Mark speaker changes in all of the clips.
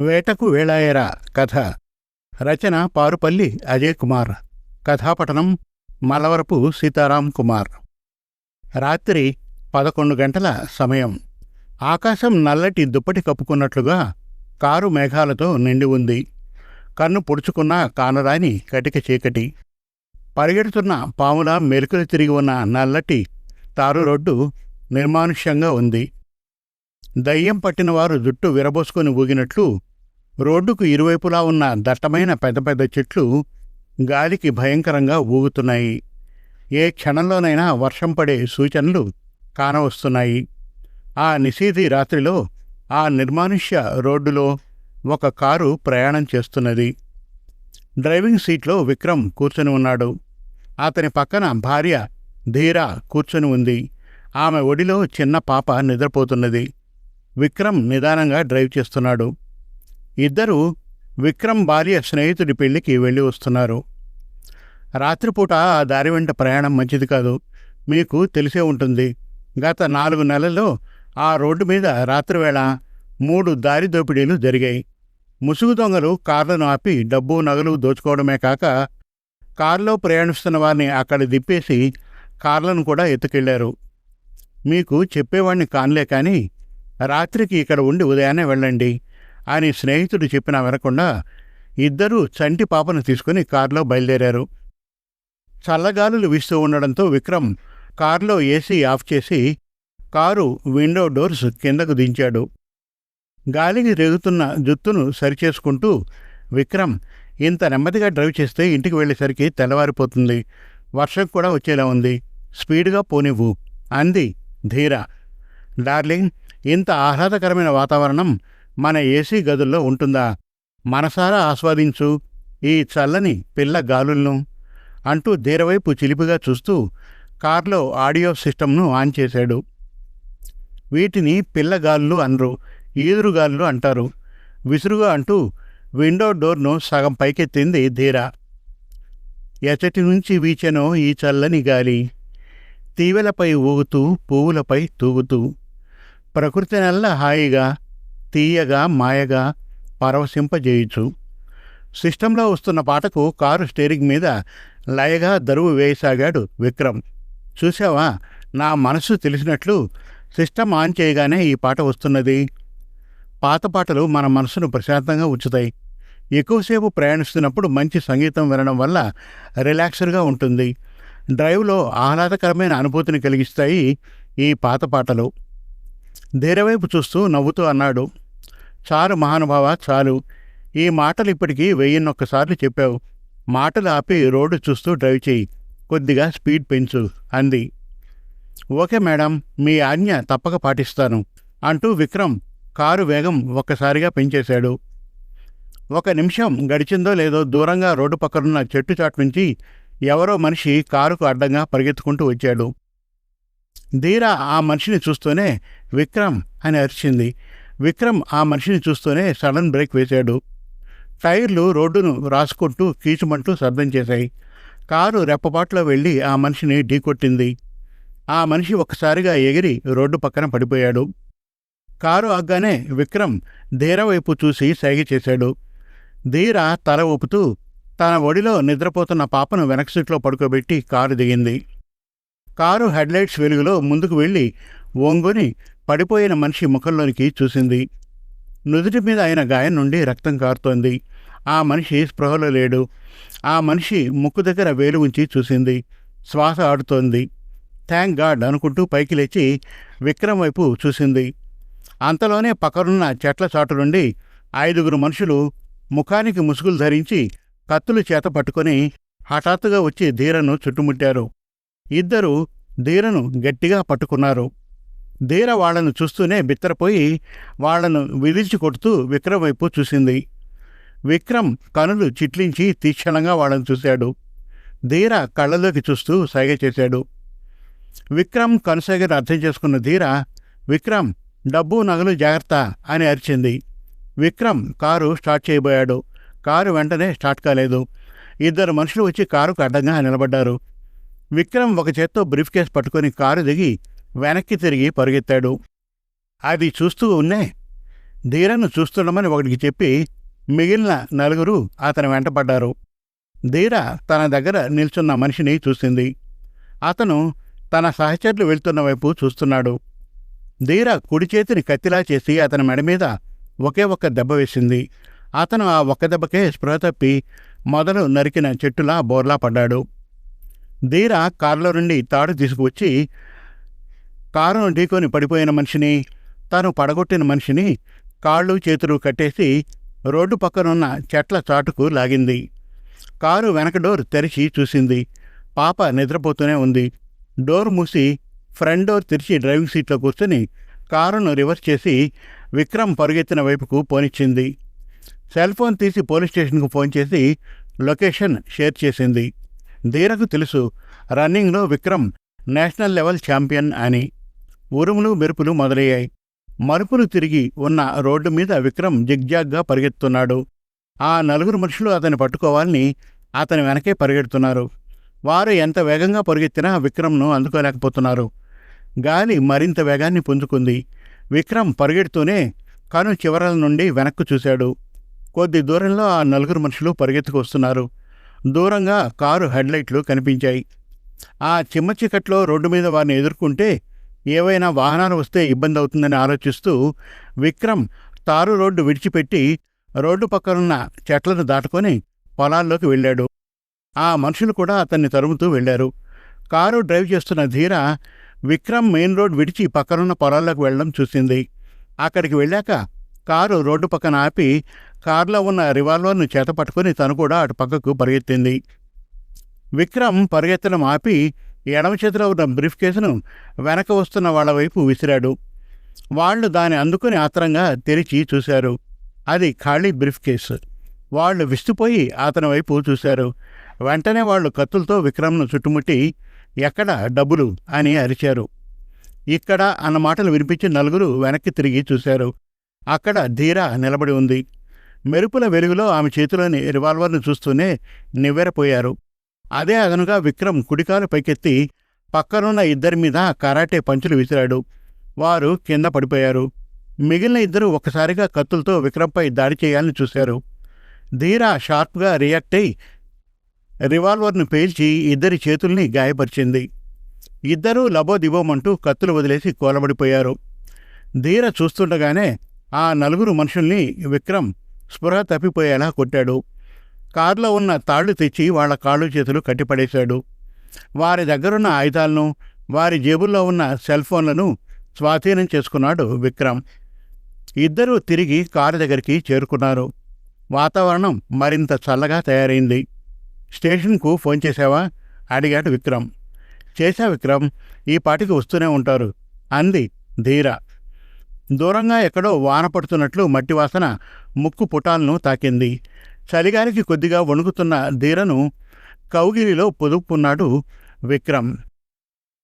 Speaker 1: వేటకు వేళాయరా కథ. రచన పారుపల్లి అజయ్ కుమార్. కథాపఠనం మలవరపు సీతారాం కుమార్. రాత్రి 11 గంటల సమయం. ఆకాశం నల్లటి దుప్పటి కప్పుకున్నట్లుగా కారు మేఘాలతో నిండి ఉంది. కన్ను పొడుచుకున్న కానరాని కటిక చీకటి. పరిగెడుతున్న పాముల మెరుకులు తిరిగి ఉన్న నల్లటి తారు రోడ్డు నిర్మానుష్యంగా ఉంది. దయ్యం పట్టినవారు జుట్టు విరబోసుకొని ఊగినట్లు రోడ్డుకు ఇరువైపులా ఉన్న దట్టమైన పెద్ద పెద్ద చెట్లు గాలికి భయంకరంగా ఊగుతున్నాయి. ఏ క్షణంలోనైనా వర్షం పడే సూచనలు కానవస్తున్నాయి. ఆ నిశీధి రాత్రిలో ఆ నిర్మానుష్య రోడ్డులో ఒక కారు ప్రయాణం చేస్తున్నది. డ్రైవింగ్ సీట్లో విక్రమ్ కూర్చొని ఉన్నాడు. అతని పక్కన భార్య ధీరా కూర్చొని ఉంది. ఆమె ఒడిలో చిన్న పాప నిద్రపోతున్నది. విక్రమ్ నిదానంగా డ్రైవ్ చేస్తున్నాడు. ఇద్దరూ విక్రమ్ భార్య స్నేహితుడి పెళ్లికి వెళ్ళి వస్తున్నారు. రాత్రిపూట ఆ దారి వెంట ప్రయాణం మంచిది కాదు. మీకు తెలిసే ఉంటుంది. గత 4 నెలల్లో ఆ రోడ్డు మీద రాత్రివేళ 3 దారి దోపిడీలు జరిగాయి. ముసుగు దొంగలు కార్లను ఆపి డబ్బు నగలు దోచుకోవడమే కాక కారులో ప్రయాణిస్తున్న వారిని అక్కడ దిప్పేసి కార్లను కూడా ఎత్తుకెళ్లారు. మీకు చెప్పేవాణ్ణి కానులే కానీ రాత్రికి ఇక్కడ ఉండి ఉదయాన్నే వెళ్ళండి అని స్నేహితుడు చెప్పినా వినకుండా ఇద్దరూ చంటి పాపను తీసుకుని కారులో బయలుదేరారు. చల్లగాలులు వీస్తూ ఉండడంతో విక్రమ్ కారులో ఏసీ ఆఫ్ చేసి కారు విండో డోర్స్ కిందకు దించాడు. గాలికి రేగుతున్న జుత్తును సరిచేసుకుంటూ విక్రమ్, ఇంత నెమ్మదిగా డ్రైవ్ చేస్తే ఇంటికి వెళ్ళేసరికి తెల్లవారిపోతుంది. వర్షం కూడా వచ్చేలా ఉంది. స్పీడ్గా పోనివ్వు అంది ధీర. డార్లింగ్, ఇంత ఆహ్లాదకరమైన వాతావరణం మన ఏసీ గదుల్లో ఉంటుందా? మనసారా ఆస్వాదించు ఈ చల్లని పిల్ల గాలులను అంటూ ధీరవైపు చిలిపిగా చూస్తూ కార్లో ఆడియో సిస్టమ్ను ఆన్ చేశాడు. వీటిని పిల్లగాళ్ళు అనరు, ఈదురుగాళ్ళు అంటారు. విసురుగా అంటూ విండో డోర్ను సగం పైకెత్తింది ధీర. ఎచటి నుంచి వీచెనో ఈ చల్లని గాలి, తీవెలపై ఊగుతూ పువ్వులపై తూగుతూ, ప్రకృతి నెల్ల హాయిగా తీయగా మాయగా పరవశింపజేయచ్చు. సిస్టంలో వస్తున్న పాటకు కారు స్టీరింగ్ మీద లయగా దరువు వేయసాగాడు విక్రమ్. చూసావా, నా మనసు తెలిసినట్లు సిస్టమ్ ఆన్ చేయగానే ఈ పాట వస్తున్నది. పాత పాటలు మన మనసును ప్రశాంతంగా ఉంచుతాయి. ఎక్కువసేపు ప్రయాణిస్తున్నప్పుడు మంచి సంగీతం వినడం వల్ల రిలాక్స్డ్గా ఉంటుంది. డ్రైవ్లో ఆహ్లాదకరమైన అనుభూతిని కలిగిస్తాయి ఈ పాత పాటలు. ధీరవైపు చూస్తూ నవ్వుతూ అన్నాడు. చాలు మహానుభావ, చాలు. ఈ మాటలు ఇప్పటికీ 1001 సార్లు చెప్పావు. మాటలు ఆపి రోడ్డు చూస్తూ డ్రైవ్ చేయి. కొద్దిగా స్పీడ్ పెంచు అంది. ఓకే మేడం, మీ ఆజ్ఞ తప్పక పాటిస్తాను అంటూ విక్రమ్ కారు వేగం ఒక్కసారిగా పెంచేశాడు. 1 నిమిషం గడిచిందో లేదో దూరంగా రోడ్డు పక్కనున్న చెట్టు చాటు నుంచి ఎవరో మనిషి కారుకు అడ్డంగా పరిగెత్తుకుంటూ వచ్చాడు. ధీర ఆ మనిషిని చూస్తూనే విక్రమ్ అని అరిచింది. విక్రమ్ ఆ మనిషిని చూస్తూనే సడన్ బ్రేక్ వేశాడు. టైర్లు రోడ్డును రాసుకుంటూ కీచుమంటూ శబ్దం చేశాయి. కారు రెప్పపాట్లో వెళ్ళి ఆ మనిషిని ఢీకొట్టింది. ఆ మనిషి ఒక్కసారిగా ఎగిరి రోడ్డు పక్కన పడిపోయాడు. కారు ఆగ్గానే విక్రమ్ ధీర వైపు చూసి సైగ చేశాడు. ధీర తల ఊపుతూ తన ఒడిలో నిద్రపోతున్న పాపను వెనక సీట్లో పడుకోబెట్టి కారు దిగింది. కారు హెడ్లైట్స్ వెలుగులో ముందుకు వెళ్ళి ఒంగుని పడిపోయిన మనిషి ముఖంలోనికి చూసింది. నుదుటి మీద అయిన గాయం నుండి రక్తం కారుతోంది. ఆ మనిషి స్పృహలో లేడు. ఆ మనిషి ముక్కు దగ్గర వేలు ఉంచి చూసింది. శ్వాస ఆడుతోంది. థ్యాంక్ గాడ్ అనుకుంటూ పైకి లేచి విక్రమ్ వైపు చూసింది. అంతలోనే పక్కనున్న చెట్ల చాటు నుండి 5 మనుషులు ముఖానికి ముసుగులు ధరించి కత్తులు చేత పట్టుకొని హఠాత్తుగా వచ్చి ధీరను చుట్టుముట్టారు. ఇద్దరు ధీరను గట్టిగా పట్టుకున్నారు. ధీర వాళ్లను చూస్తూనే బిత్తరపోయి వాళ్లను విదిల్చి కొడుతూ విక్రమ్ వైపు చూసింది. విక్రమ్ కనులు చిట్లించి తీక్షణంగా వాళ్లను చూశాడు. ధీర కళ్ళలోకి చూస్తూ సైగ చేశాడు. విక్రమ్ కనుసైగను అర్థం చేసుకున్న ధీర, విక్రమ్, డబ్బు నగలు జాగ్రత్త అని అరిచింది. విక్రమ్ కారు స్టార్ట్ చేయబోయాడు. కారు వెంటనే స్టార్ట్ కాలేదు. 2 మనుషులు వచ్చి కారుకు అడ్డంగా నిలబడ్డారు. విక్రమ్ ఒక చేత్తో బ్రీఫ్ కేస్ పట్టుకుని కారు దిగి వెనక్కి తిరిగి పరుగెత్తాడు. అది చూస్తూ ఉన్నే ధీరను చూస్తుండమని ఒకడికి చెప్పి మిగిలిన నలుగురు అతని వెంటపడ్డారు. ధీర తన దగ్గర నిల్చున్న మనిషిని చూసింది. అతను తన సహచరులు వెళ్తున్న వైపు చూస్తున్నాడు. ధీర కుడి చేతిని కత్తిలా చేసి అతని మెడ మీద ఒకే ఒక్క దెబ్బ వేసింది. అతను ఆ ఒక్క దెబ్బకే స్పృహ తప్పి మొదలు నరికిన చెట్టులా బోర్లా పడ్డాడు. ధీర కారులో నుండి తాడు తీసుకువచ్చి కారును ఢీకొని పడిపోయిన మనిషిని, తను పడగొట్టిన మనిషిని కాళ్ళు చేతులు కట్టేసి రోడ్డు పక్కనున్న చెట్ల చాటుకు లాగింది. కారు వెనక డోర్ తెరిచి చూసింది. పాప నిద్రపోతూనే ఉంది. డోర్ మూసి ఫ్రంట్ డోర్ తెరిచి డ్రైవింగ్ సీట్లో కూర్చొని కారును రివర్స్ చేసి విక్రమ్ పరుగెత్తిన వైపుకు పోనిచ్చింది. సెల్ ఫోన్ తీసి పోలీస్ స్టేషన్కు ఫోన్ చేసి లొకేషన్ షేర్ చేసింది. ధీరకు తెలుసు రన్నింగ్లో విక్రమ్ నేషనల్ లెవెల్ ఛాంపియన్ అని. ఉరుములు మెరుపులు మొదలయ్యాయి. మరుపులు తిరిగి ఉన్న రోడ్డు మీద విక్రమ్ జిగ్జాగ్గా పరిగెత్తున్నాడు. ఆ నలుగురు మనుషులు అతన్ని పట్టుకోవాలని అతని వెనకే పరిగెడుతున్నారు. వారు ఎంత వేగంగా పరిగెత్తినా విక్రమ్ను అందుకోలేకపోతున్నారు. గాలి మరింత వేగాన్ని పుంజుకుంది. విక్రమ్ పరిగెడుతూనే కను చివరల నుండి వెనక్కు చూశాడు. కొద్ది దూరంలో ఆ నలుగురు మనుషులు పరిగెత్తుకు వస్తున్నారు. దూరంగా కారు హెడ్లైట్లు కనిపించాయి. ఆ చిమ్మ చీకట్లో రోడ్డు మీద వారిని ఎదుర్కొంటే ఏవైనా వాహనాలు వస్తే ఇబ్బంది అవుతుందని ఆలోచిస్తూ విక్రమ్ తారు రోడ్డు విడిచిపెట్టి రోడ్డు పక్కనున్న చెట్లను దాటుకొని పొలాల్లోకి వెళ్ళాడు. ఆ మనుషులు కూడా అతన్ని తరుముతూ వెళ్లారు. కారు డ్రైవ్ చేస్తున్న ధీర విక్రమ్ మెయిన్ రోడ్ విడిచి పక్కనున్న పొలాల్లోకి వెళ్లడం చూసింది. అక్కడికి వెళ్ళాక కారు రోడ్డు పక్కన ఆపి కారులో ఉన్న రివాల్వర్ను చేతపట్టుకుని తను కూడా అటు పక్కకు పరిగెత్తింది. విక్రమ్ పరిగెత్తడం ఆపి ఎడమ చేతిలో ఉన్న బ్రీఫ్ కేసును వెనక వస్తున్న వాళ్ల వైపు విసిరాడు. వాళ్లు దాన్ని అందుకుని ఆత్రంగా తెరిచి చూశారు. అది ఖాళీ బ్రీఫ్ కేసు. వాళ్లు విస్తుపోయి అతని వైపు చూశారు. వెంటనే వాళ్లు కత్తులతో విక్రమ్ను చుట్టుముట్టి ఎక్కడ డబ్బులు అని అరిచారు. ఇక్కడ అన్న మాటలు వినిపించి నలుగురు వెనక్కి తిరిగి చూశారు. అక్కడ ధీర నిలబడి ఉంది. మెరుపుల వెలుగులో ఆమె చేతిలోని రివాల్వర్ను చూస్తూనే నివ్వెరపోయారు. అదే అదనుగా విక్రమ్ కుడికాలు పైకెత్తి పక్కనున్న ఇద్దరి మీద కరాటే పంచులు విసిరాడు. వారు కింద పడిపోయారు. మిగిలిన ఇద్దరు ఒక్కసారిగా కత్తులతో విక్రమ్పై దాడి చేయాలని చూశారు. ధీర షార్ప్గా రియాక్ట్ అయి రివాల్వర్ను పేల్చి ఇద్దరి చేతుల్ని గాయపరిచింది. ఇద్దరూ లబోదిబోమంటూ కత్తులు వదిలేసి కూలబడిపోయారు. ధీర చూస్తుండగానే ఆ నలుగురు మనుషుల్ని విక్రమ్ స్పృహ తప్పిపోయేలా కొట్టాడు. కారులో ఉన్న తాళ్లు తెచ్చి వాళ్ల కాళ్ళు చేతులు కట్టిపడేశాడు. వారి దగ్గరున్న ఆయుధాలను, వారి జేబుల్లో ఉన్న సెల్ ఫోన్లను స్వాధీనం చేసుకున్నాడు విక్రమ్. ఇద్దరూ తిరిగి కారు దగ్గరికి చేరుకున్నారు. వాతావరణం మరింత చల్లగా తయారైంది. స్టేషన్కు ఫోన్ చేశావా అడిగాడు విక్రమ్. చేశా విక్రమ్, ఈ పాటికి వస్తూనే ఉంటారు అంది ధీర. దూరంగా ఎక్కడో వాన పడుతున్నట్లు మట్టి వాసన ముక్కు పుటాలను తాకింది. చలిగాలికి కొద్దిగా వణుకుతున్న ధీరను కౌగిలిలో పొదుపుకున్నాడు విక్రమ్.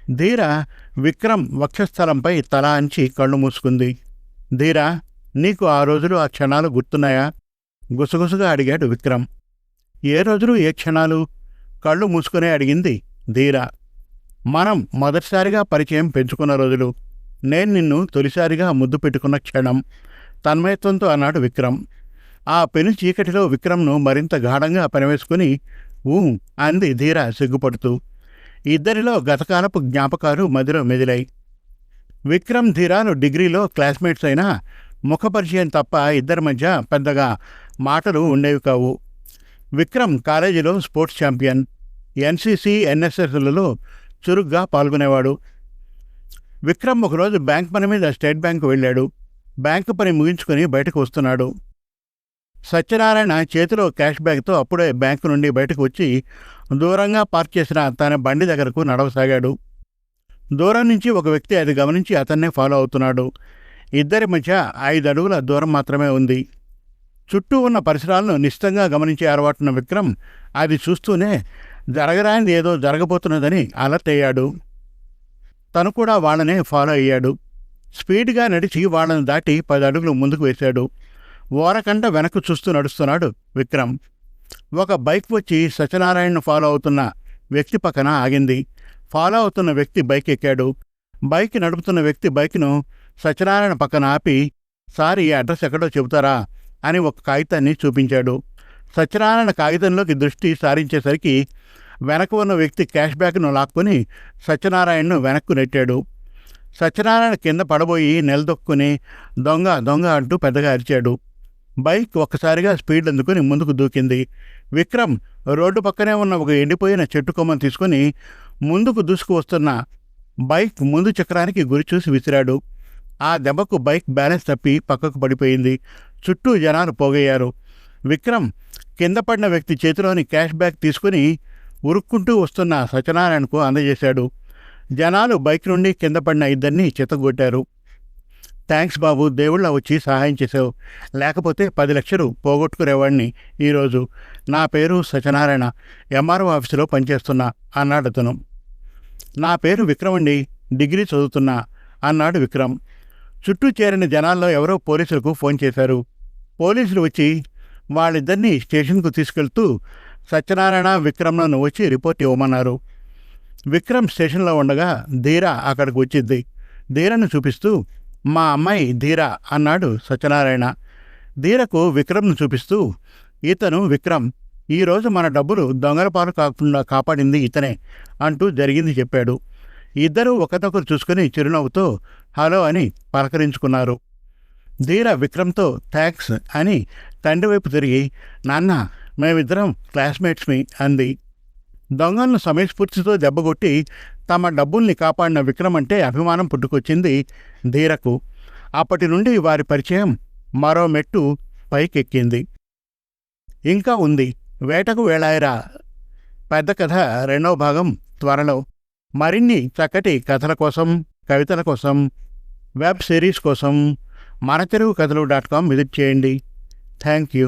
Speaker 1: ధీర విక్రమ్ వక్షస్థలంపై తల అంచి కళ్ళు మూసుకుంది. ధీర, నీకు ఆ రోజులు ఆ క్షణాలు గుర్తున్నాయా గుసగుసగా అడిగాడు విక్రమ్. ఏ రోజులు ఏ క్షణాలు కళ్ళు మూసుకునే అడిగింది ధీర. మనం మొదటిసారిగా పరిచయం పెంచుకున్న రోజులు, నేను నిన్ను తొలిసారిగా ముద్దు పెట్టుకున్న క్షణం తన్మయత్వంతో అన్నాడు విక్రమ్. ఆ పెను చీకటిలో విక్రమ్ను మరింత గాఢంగా పనివేసుకుని అంది ధీర సిగ్గుపడుతూ. ఇద్దరిలో గతకాలపు జ్ఞాపకాలు మదిలో మెదిలాయి. విక్రమ్ ధీరాలు డిగ్రీలో క్లాస్మేట్స్ అయినా ముఖపరిచయం తప్ప ఇద్దరి మధ్య పెద్దగా మాటలు ఉండేవి కావు. విక్రమ్ కాలేజీలో స్పోర్ట్స్ ఛాంపియన్, ఎన్సీసీ ఎన్ఎస్ఎస్లలో చురుగ్గా పాల్గొనేవాడు. విక్రమ్ ఒకరోజు బ్యాంక్ పని మీద స్టేట్ బ్యాంకు వెళ్ళాడు. బ్యాంకు పని ముగించుకుని బయటకు వస్తున్నాడు. సత్యనారాయణ చేతిలో క్యాష్ బ్యాగ్తో అప్పుడే బ్యాంకు నుండి బయటకు వచ్చి దూరంగా పార్క్ చేసిన తన బండి దగ్గరకు నడవసాగాడు. దూరం నుంచి ఒక వ్యక్తి అది గమనించి అతన్నే ఫాలో అవుతున్నాడు. ఇద్దరి మధ్య 5 అడుగుల దూరం మాత్రమే ఉంది. చుట్టూ ఉన్న పరిసరాలను నిశ్చితంగా గమనించే అలవాటున్న విక్రమ్ అది చూస్తూనే జరగరానిది ఏదో జరగబోతున్నదని అలర్ట్ అయ్యాడు. తను కూడా వాళ్ళనే ఫాలో అయ్యాడు. స్పీడ్గా నడిచి వాళ్ళని దాటి 10 అడుగులు ముందుకు వేశాడు. ఓరకంట వెనక్కు చూస్తూ నడుస్తున్నాడు విక్రమ్. ఒక బైక్ వచ్చి సత్యనారాయణను ఫాలో అవుతున్న వ్యక్తి పక్కన ఆగింది. ఫాలో అవుతున్న వ్యక్తి బైక్ ఎక్కాడు. బైక్ నడుపుతున్న వ్యక్తి బైక్ను సత్యనారాయణ పక్కన ఆపి సార్, ఈ అడ్రస్ ఎక్కడో చెబుతారా అని ఒక కాగితాన్ని చూపించాడు. సత్యనారాయణ కాగితంలోకి దృష్టి సారించేసరికి వెనక ఉన్న వ్యక్తి క్యాష్ బ్యాగ్ను లాక్కొని సత్యనారాయణను వెనక్కు నెట్టాడు. సత్యనారాయణ కింద పడబోయి నిలదొక్కుని దొంగ దొంగ అంటూ పెద్దగా అరిచాడు. బైక్ ఒక్కసారిగా స్పీడ్ అందుకుని ముందుకు దూకింది. విక్రమ్ రోడ్డు పక్కనే ఉన్న ఒక ఎండిపోయిన చెట్టు కొమ్మను తీసుకుని ముందుకు దూసుకు వస్తున్న బైక్ ముందు చక్రానికి గురి చూసి విసిరాడు. ఆ దెబ్బకు బైక్ బ్యాలెన్స్ తప్పి పక్కకు పడిపోయింది. చుట్టూ జనాలు పోగయ్యారు. విక్రమ్ కింద పడిన వ్యక్తి చేతిలోని క్యాష్ బ్యాగ్ తీసుకుని ఉరుక్కుంటూ వస్తున్న సత్యనారాయణకు అందజేశాడు. జనాలు బైక్ నుండి కింద పడిన ఇద్దరిని చితగొట్టారు. థ్యాంక్స్ బాబు, దేవుళ్ళ వచ్చి సహాయం చేసావు. లేకపోతే 10 లక్షలు పోగొట్టుకునేవాడిని ఈరోజు. నా పేరు సత్యనారాయణ, ఎంఆర్ఓ ఆఫీసులో పనిచేస్తున్నా అన్నాడతను. నా పేరు విక్రమ్ అండి, డిగ్రీ చదువుతున్నా అన్నాడు విక్రమ్. చుట్టూ చేరిన జనాల్లో ఎవరో పోలీసులకు ఫోన్ చేశారు. పోలీసులు వచ్చి వాళ్ళిద్దరినీ స్టేషన్కు తీసుకెళ్తూ సత్యనారాయణ, విక్రమ్లను వచ్చి రిపోర్ట్ ఇవ్వమన్నారు. విక్రమ్ స్టేషన్లో ఉండగా ధీర అక్కడికి వచ్చింది. ధీరను చూపిస్తూ, మా అమ్మాయి ధీర అన్నాడు సత్యనారాయణ. ధీరకు విక్రమ్ను చూపిస్తూ, ఇతను విక్రమ్, ఈరోజు మన డబ్బులు దొంగల పాలు కాకుండా కాపాడింది ఇతనే అంటూ జరిగింది చెప్పాడు. ఇద్దరూ ఒకరినొకరు చూసుకుని చిరునవ్వుతో హలో అని పలకరించుకున్నారు. ధీర విక్రమ్తో థ్యాంక్స్ అని తండ్రి వైపు తిరిగి, నాన్న, మేమిద్దరం క్లాస్మేట్స్మి అంది. దొంగలను సమయస్ఫూర్తితో దెబ్బగొట్టి తమ డబ్బుల్ని కాపాడిన విక్రమ్ అంటే అభిమానం పుట్టుకొచ్చింది ధీరకు. అప్పటి నుండి వారి పరిచయం మరో మెట్టు పైకెక్కింది. ఇంకా ఉంది. వేటకు వేళాయరా పెద్ద కథ 2వ భాగం త్వరలో. మరిన్ని చక్కటి కథల కోసం, కవితల కోసం, వెబ్ సిరీస్ కోసం మనతెలుగుకథలు.com విజిట్ చేయండి. Thank you.